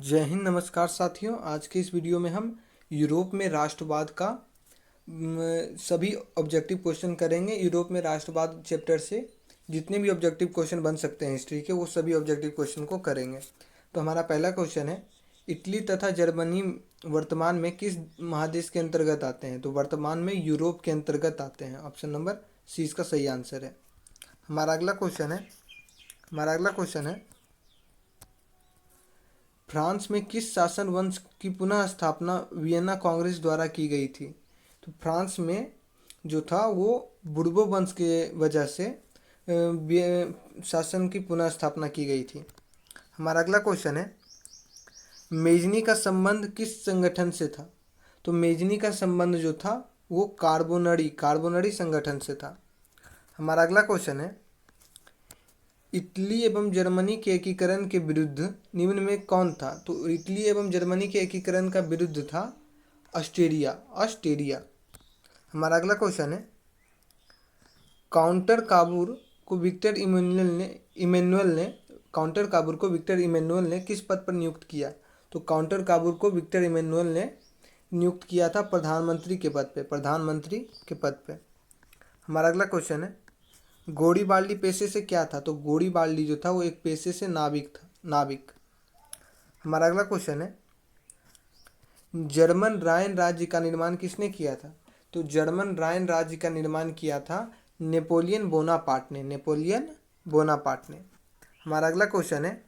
जय हिंद, नमस्कार साथियों। आज के इस वीडियो में हम यूरोप में राष्ट्रवाद का सभी ऑब्जेक्टिव क्वेश्चन करेंगे। यूरोप में राष्ट्रवाद चैप्टर से जितने भी ऑब्जेक्टिव क्वेश्चन बन सकते हैं हिस्ट्री के, वो सभी ऑब्जेक्टिव क्वेश्चन को करेंगे। तो हमारा पहला क्वेश्चन है, इटली तथा जर्मनी वर्तमान में किस महादेश के अंतर्गत आते हैं? तो वर्तमान में यूरोप के अंतर्गत आते हैं। ऑप्शन नंबर सी इसका सही आंसर है। हमारा अगला क्वेश्चन है फ्रांस में किस शासन वंश की पुनः स्थापना वियना कांग्रेस द्वारा की गई थी? तो फ्रांस में जो था वो बुर्बो वंश के वजह से शासन की पुनः स्थापना की गई थी। हमारा अगला क्वेश्चन है, मेजनी का संबंध किस संगठन से था? तो मेजनी का संबंध जो था वो कार्बोनरी संगठन से था। हमारा अगला क्वेश्चन है, इटली एवं जर्मनी के एकीकरण के विरुद्ध निम्न में कौन था? तो इटली एवं जर्मनी के एकीकरण का विरुद्ध था ऑस्ट्रिया। हमारा अगला क्वेश्चन है, काउंटर काबूर को विक्टर इमैनुअल ने किस पद पर नियुक्त किया? तो काउंटर काबूर को विक्टर इमैनुअल ने नियुक्त किया था प्रधानमंत्री के पद पे। हमारा अगला क्वेश्चन है, गोड़ीबाल्डी पेशे से क्या था? तो गोड़ीबाल्डी जो था वो एक पेशे से नाविक। हमारा अगला क्वेश्चन है, जर्मन राइन राज्य का निर्माण किसने किया था? तो जर्मन राइन राज्य का निर्माण किया था नेपोलियन बोनापार्ट ने। हमारा अगला क्वेश्चन है,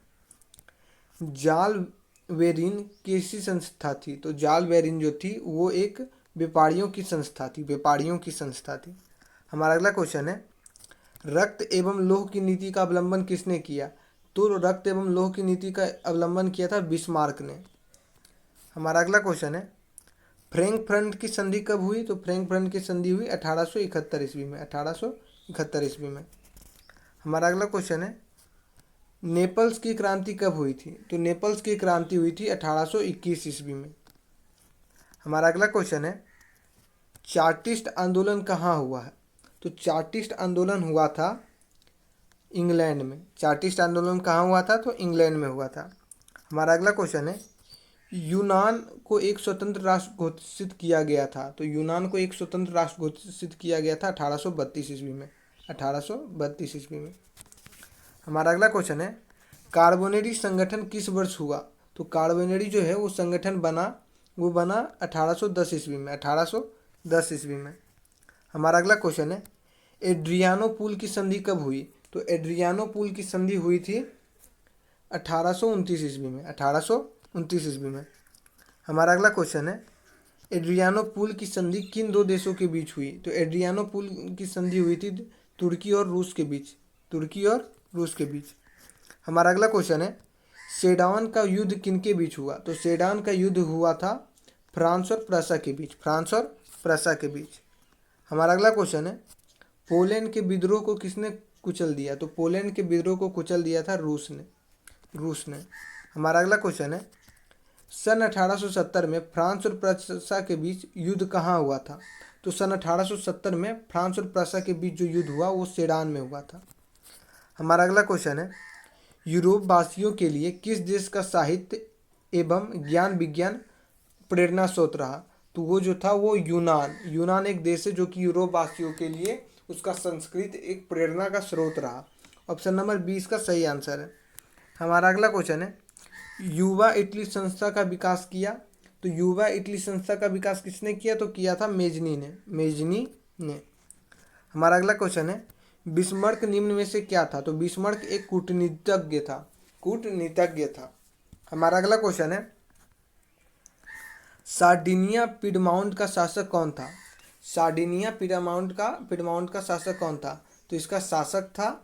जाल वेरिन कैसी संस्था थी? तो जाल वेरिन जो थी वो एक व्यापारियों की संस्था थी। हमारा अगला क्वेश्चन है, रक्त एवं लोह की नीति का अवलंबन किसने किया? तो रक्त एवं लोह की नीति का अवलंबन किया था बिस्मार्क ने। हमारा अगला क्वेश्चन है, फ्रैंकफर्ट की संधि कब हुई? तो फ्रैंकफर्ट की संधि हुई 1871 ईस्वी में। हमारा अगला क्वेश्चन है, नेपल्स की क्रांति कब हुई थी? तो नेपल्स की क्रांति हुई थी 1821 ईस्वी में। हमारा अगला क्वेश्चन है, चार्टिस्ट आंदोलन कहाँ हुआ है? तो चार्टिस्ट आंदोलन हुआ था इंग्लैंड में। चार्टिस्ट आंदोलन कहाँ हुआ था? तो इंग्लैंड में हुआ था। हमारा अगला क्वेश्चन है, यूनान को एक स्वतंत्र राष्ट्र घोषित किया गया था। तो यूनान को एक स्वतंत्र राष्ट्र घोषित किया गया था 1832 ईस्वी में। हमारा अगला क्वेश्चन है, कार्बोनेरी संगठन किस वर्ष हुआ? तो कार्बोनेरी जो है वो संगठन बना 1810 ईस्वी में। हमारा अगला क्वेश्चन है, एड्रियानोपुल की संधि कब हुई? तो एड्रियानोपुल की संधि हुई थी 1829 ईस्वी में। हमारा अगला क्वेश्चन है, एड्रियानोपुल की संधि किन दो देशों के बीच हुई? तो एड्रियानोपुल की संधि हुई थी तुर्की और रूस के बीच। हमारा अगला क्वेश्चन है, सेडान का युद्ध किनके बीच हुआ? तो सेडान का युद्ध हुआ था फ्रांस और प्रसा के बीच। हमारा अगला क्वेश्चन है, पोलैंड के विद्रोह को किसने कुचल दिया? तो पोलैंड के विद्रोह को कुचल दिया था रूस ने। हमारा अगला क्वेश्चन है, सन 1870 में फ्रांस और प्रसा के बीच युद्ध कहाँ हुआ था? तो सन 1870 में फ्रांस और प्रसा के बीच जो युद्ध हुआ वो सेडान में हुआ था। हमारा अगला क्वेश्चन है, यूरोप वासियों के लिए किस देश का साहित्य एवं ज्ञान विज्ञान प्रेरणा स्रोत रहा? तो वो जो था वो यूनान एक देश है जो कि यूरोप वासियों के लिए उसका संस्कृत एक प्रेरणा का स्रोत रहा। ऑप्शन नंबर 20 का सही आंसर है। हमारा अगला क्वेश्चन है, युवा इटली संस्था का विकास किया। तो युवा इटली संस्था का विकास किसने किया? तो किया था मेजनी ने। हमारा अगला क्वेश्चन है, बिस्मार्क निम्न में से क्या था? तो बिस्मार्क एक कूटनीतिज्ञ था। हमारा अगला क्वेश्चन है, सार्डिनिया पिडमाउंट का शासक कौन था? सार्डिनिया पिडमाउंट का शासक कौन था? तो इसका शासक था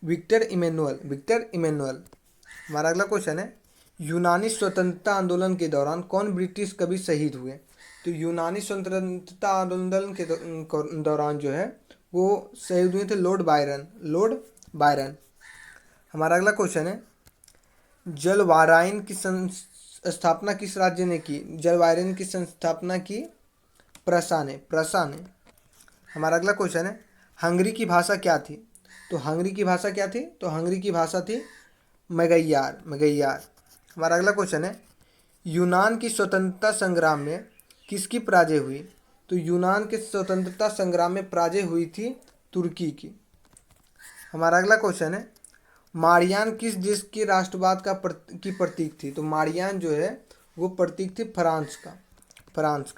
विक्टर इमैनुअल। हमारा अगला क्वेश्चन है, यूनानी स्वतंत्रता आंदोलन के दौरान कौन ब्रिटिश कवि शहीद हुए? तो यूनानी स्वतंत्रता आंदोलन के दौरान जो है वो शहीद हुए थे लॉर्ड बायरन। हमारा अगला क्वेश्चन है, जलवाराइन की स्थापना किस राज्य ने की? जलवाराइन की स्थापना की प्रसा ने। हमारा अगला क्वेश्चन है, हंगरी की भाषा क्या थी? तो हंगरी की भाषा थी मैगैयार। हमारा अगला क्वेश्चन है, यूनान की स्वतंत्रता संग्राम में किसकी पराजय हुई? तो यूनान के स्वतंत्रता संग्राम में पराजय हुई थी तुर्की की। हमारा अगला क्वेश्चन है, मारियान किस देश के राष्ट्रवाद की प्रतीक थी? तो मारियान जो है वो प्रतीक थी फ्रांस का।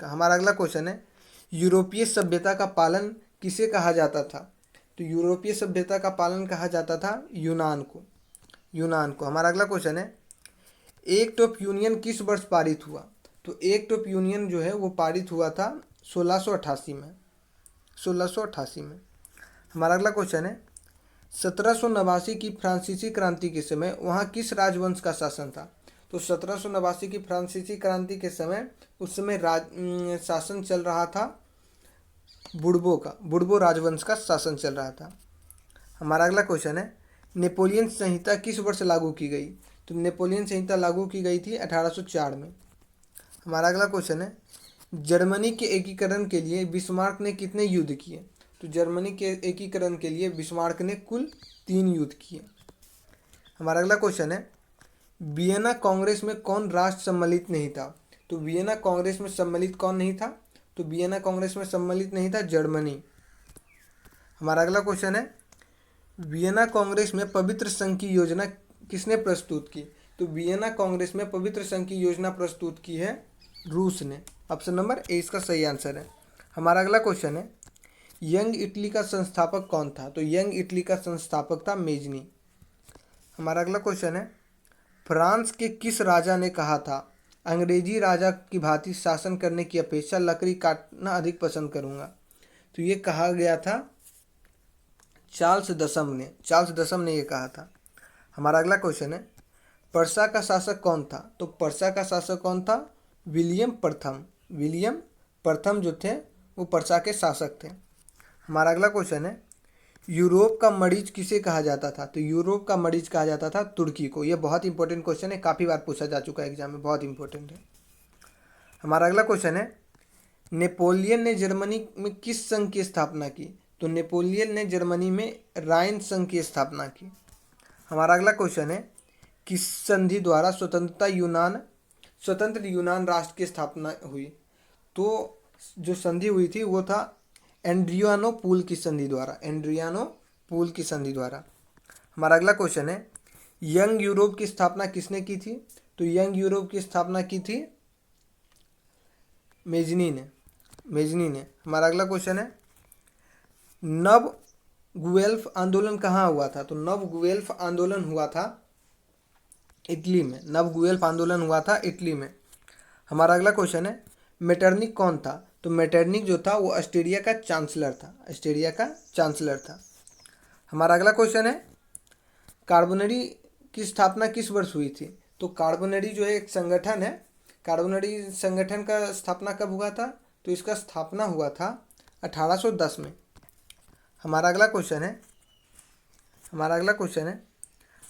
हमारा अगला क्वेश्चन है, यूरोपीय सभ्यता का पालन किसे कहा जाता था? तो यूरोपीय सभ्यता का पालन कहा जाता था यूनान को। हमारा अगला क्वेश्चन है, एक्ट ऑफ यूनियन किस वर्ष पारित हुआ? तो एक्ट ऑफ यूनियन जो है वो पारित हुआ था 1688 में। हमारा अगला क्वेश्चन है, 1789 की फ्रांसीसी क्रांति के समय वहाँ किस राजवंश का शासन था? तो 1789 की फ्रांसीसी क्रांति के समय उस समय शासन चल रहा था बुर्बो राजवंश का शासन चल रहा था। हमारा अगला क्वेश्चन है, नेपोलियन संहिता किस वर्ष लागू की गई? तो नेपोलियन संहिता लागू की गई थी 1804 में। हमारा अगला क्वेश्चन है, जर्मनी के एकीकरण के लिए बिस्मार्क ने कितने युद्ध किए? तो जर्मनी के एकीकरण के लिए बिस्मार्क ने कुल 3 युद्ध किए। हमारा अगला क्वेश्चन है, वियना कांग्रेस में कौन राष्ट्र सम्मिलित नहीं था? तो वियना कांग्रेस में सम्मिलित कौन नहीं था? तो वियना कांग्रेस में सम्मिलित नहीं था जर्मनी। हमारा अगला क्वेश्चन है, वियना कांग्रेस में पवित्र संघ की योजना किसने प्रस्तुत की? तो वियना कांग्रेस में पवित्र संघ की योजना प्रस्तुत की है रूस ने। ऑप्शन नंबर ए इसका सही आंसर है। हमारा अगला क्वेश्चन है, यंग इटली का संस्थापक कौन था? तो यंग इटली का संस्थापक था मेजनी। हमारा अगला क्वेश्चन है, फ्रांस के किस राजा ने कहा था, अंग्रेजी राजा की भांति शासन करने की अपेक्षा लकड़ी काटना अधिक पसंद करूंगा? तो ये कहा गया था चार्ल्स दसम ने ये कहा था। हमारा अगला क्वेश्चन है, पर्सा का शासक कौन था? तो पर्सा का शासक कौन था? विलियम प्रथम जो थे वो पर्सा के शासक थे। हमारा अगला क्वेश्चन है, यूरोप का मरीज किसे कहा जाता था? तो यूरोप का मरीज कहा जाता था तुर्की को। ये बहुत इंपॉर्टेंट क्वेश्चन है, काफ़ी बार पूछा जा चुका है एग्जाम में, बहुत इंपॉर्टेंट है। हमारा अगला क्वेश्चन है, नेपोलियन ने जर्मनी में किस संघ की स्थापना की? तो नेपोलियन ने जर्मनी में राइन संघ की स्थापना की। हमारा अगला क्वेश्चन है, किस संधि द्वारा स्वतंत्र यूनान राष्ट्र की स्थापना हुई? तो जो संधि हुई थी वो था एड्रियानोपुल की संधि द्वारा। हमारा अगला क्वेश्चन है, यंग यूरोप की स्थापना किसने की थी? तो यंग यूरोप की स्थापना की थी मेजनी ने। हमारा अगला क्वेश्चन है, नव गुएल्फ आंदोलन कहाँ हुआ था? तो नव गुएल्फ आंदोलन हुआ था इटली में। हमारा अगला क्वेश्चन है, मेटरनिक कौन था? तो मेटरनिक जो था वो ऑस्ट्रिया का चांसलर था। हमारा अगला क्वेश्चन है, कार्बोनरी की स्थापना किस वर्ष हुई थी? तो कार्बोनरी जो है एक संगठन है, कार्बोनरी संगठन का स्थापना कब हुआ था? तो इसका स्थापना हुआ था 1810 में। हमारा अगला क्वेश्चन है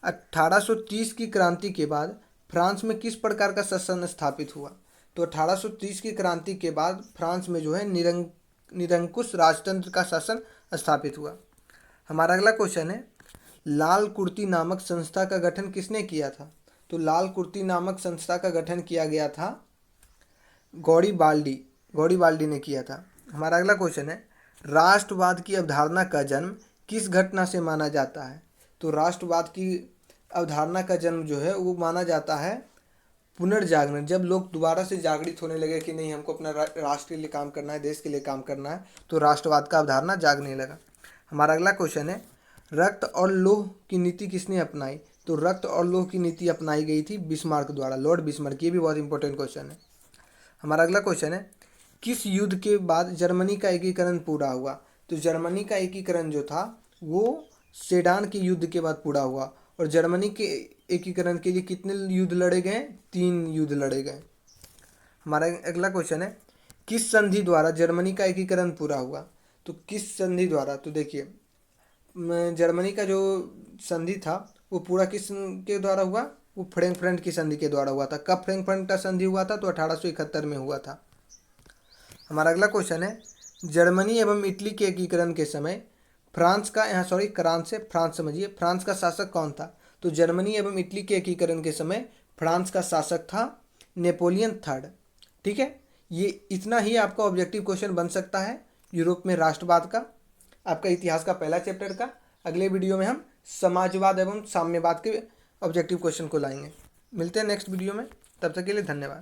1830 की क्रांति के बाद फ्रांस में किस प्रकार का शासन स्थापित हुआ? तो 1830 की क्रांति के बाद फ्रांस में जो है निरंकुश राजतंत्र का शासन स्थापित हुआ। हमारा अगला क्वेश्चन है, लाल कुर्ती नामक संस्था का गठन किसने किया था? तो लाल कुर्ती नामक संस्था का गठन किया गया था गौड़ीबाल्डी ने किया था। हमारा अगला क्वेश्चन है, राष्ट्रवाद की अवधारणा का जन्म किस घटना से माना जाता है? तो राष्ट्रवाद की अवधारणा का जन्म जो है वो माना जाता है पुनर्जागरण, जब लोग दोबारा से जागृत होने लगे कि नहीं हमको अपना राष्ट्र के लिए काम करना है, देश के लिए काम करना है, तो राष्ट्रवाद का अवधारणा जागने लगा। हमारा अगला क्वेश्चन है, रक्त और लौह की नीति किसने अपनाई? तो रक्त और लौह की नीति अपनाई गई थी बिस्मार्क द्वारा, लॉर्ड बिस्मार्क। ये भी बहुत इंपॉर्टेंट क्वेश्चन है। हमारा अगला क्वेश्चन है, किस युद्ध के बाद जर्मनी का एकीकरण पूरा हुआ? तो जर्मनी का एकीकरण जो था वो सेडान के युद्ध के बाद पूरा हुआ। और जर्मनी के एकीकरण के लिए कितने युद्ध लड़े गए? 3 युद्ध लड़े गए। हमारा अगला क्वेश्चन है, किस संधि द्वारा जर्मनी का एकीकरण पूरा हुआ? तो किस संधि द्वारा? तो देखिए जर्मनी का जो संधि था वो पूरा किस के द्वारा हुआ? वो फ्रैंकफर्ट की संधि के द्वारा हुआ था। कब फ्रैंकफर्ट का संधि हुआ था? तो 1871 में हुआ था। हमारा अगला क्वेश्चन है, जर्मनी एवं इटली के एकीकरण के समय फ्रांस का शासक कौन था? तो जर्मनी एवं इटली के एकीकरण के समय फ्रांस का शासक था नेपोलियन थर्ड। ठीक है, ये इतना ही आपका ऑब्जेक्टिव क्वेश्चन बन सकता है यूरोप में राष्ट्रवाद का, आपका इतिहास का पहला चैप्टर का। अगले वीडियो में हम समाजवाद एवं साम्यवाद के ऑब्जेक्टिव क्वेश्चन को लाएंगे। मिलते हैं नेक्स्ट वीडियो में, तब तक के लिए धन्यवाद।